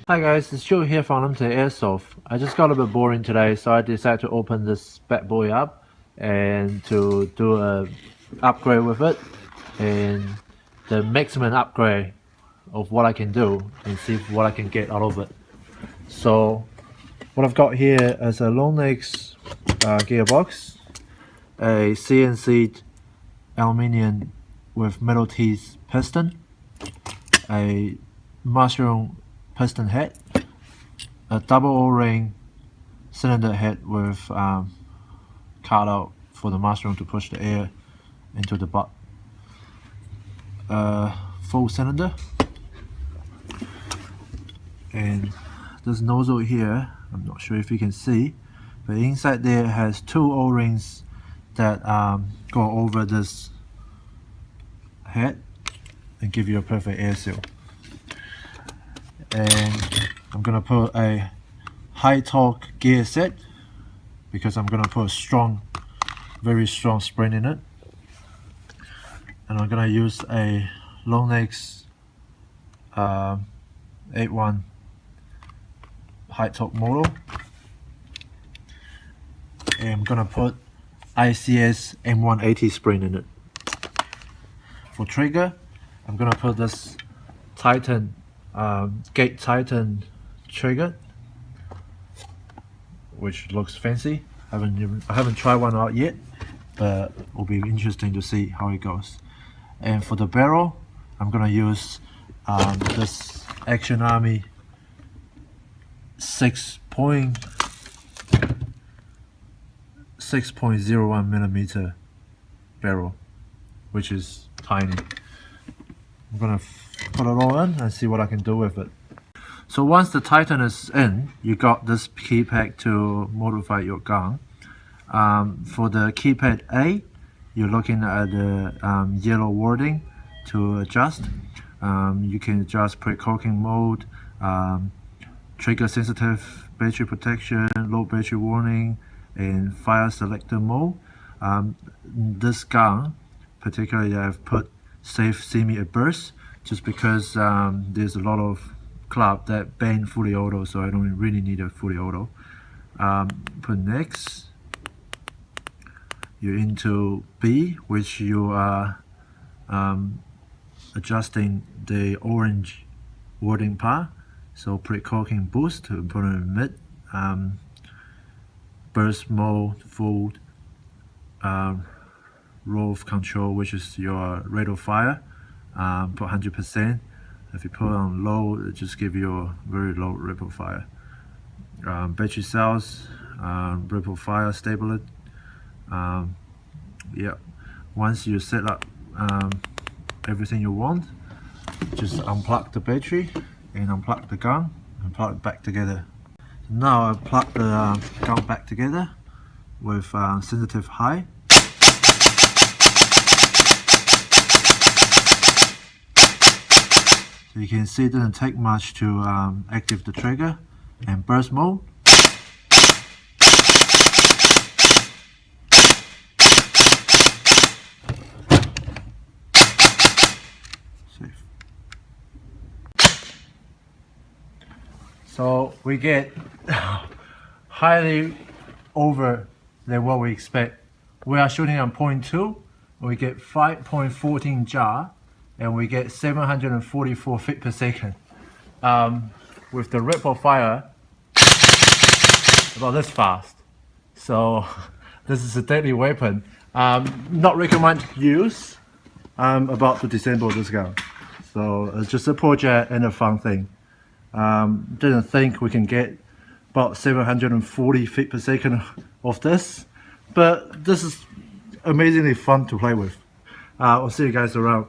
Hi guys, it's Joe here from Airsoft. I just got a bit boring today, so I decided to open this bad boy up and to do a upgrade with it, and the maximum upgrade of what I can do and see what I can get out of it. So what I've got here is a Lonix gearbox, a CNC aluminium with metal teeth piston, a mushroom piston head, a double O-ring cylinder head with cutout for the mushroom to push the air into the butt, full cylinder, and this nozzle here, I'm not sure if you can see, but inside there has two O-rings that go over this head and give you a perfect air seal. And I'm gonna put a high torque gear set because I'm gonna put a strong, very strong spring in it, and I'm gonna use a Lonix 81 high torque motor, and I'm gonna put ICS M180 spring in it. For trigger, I'm gonna put this Titan Gate Titan trigger, which looks fancy. I haven't tried one out yet, but it will be interesting to see how it goes. And for the barrel, I'm gonna use this Action Army 6.01 millimeter barrel, which is tiny. I'm gonna put it all in and see what I can do with it. So once the Titan is in, you got this keypad to modify your gun. For the keypad A, you're looking at the yellow wording to adjust. You can adjust pre-cocking mode, trigger sensitive battery protection, low battery warning, and fire selector mode. This gun, particularly, I've put safe semi-burst just because there's a lot of club that ban fully auto, so I don't really need a fully auto. Put next, you're into B, which you are adjusting the orange wording part. So pre-cocking boost to put in mid, burst mode, full roll of control, which is your rate of fire, put 100%. If you put on low, it just give you a very low rate of fire. Battery cells, rate of fire stability. Yeah, once you set up everything you want, just unplug the battery and unplug the gun and plug it back together. Now I plug the gun back together with sensitive high. So you can see it doesn't take much to activate the trigger, and burst mode. Safe. So we get highly over than what we expect. We are shooting on 0.2, we get 5.14 jar, and we get 744 feet per second. With the rate of fire about this fast. So this is a deadly weapon. Not recommend use. I'm about to disassemble this gun. So it's just a project and a fun thing. Didn't think we can get about 740 feet per second of this, but this is amazingly fun to play with. I'll see you guys around.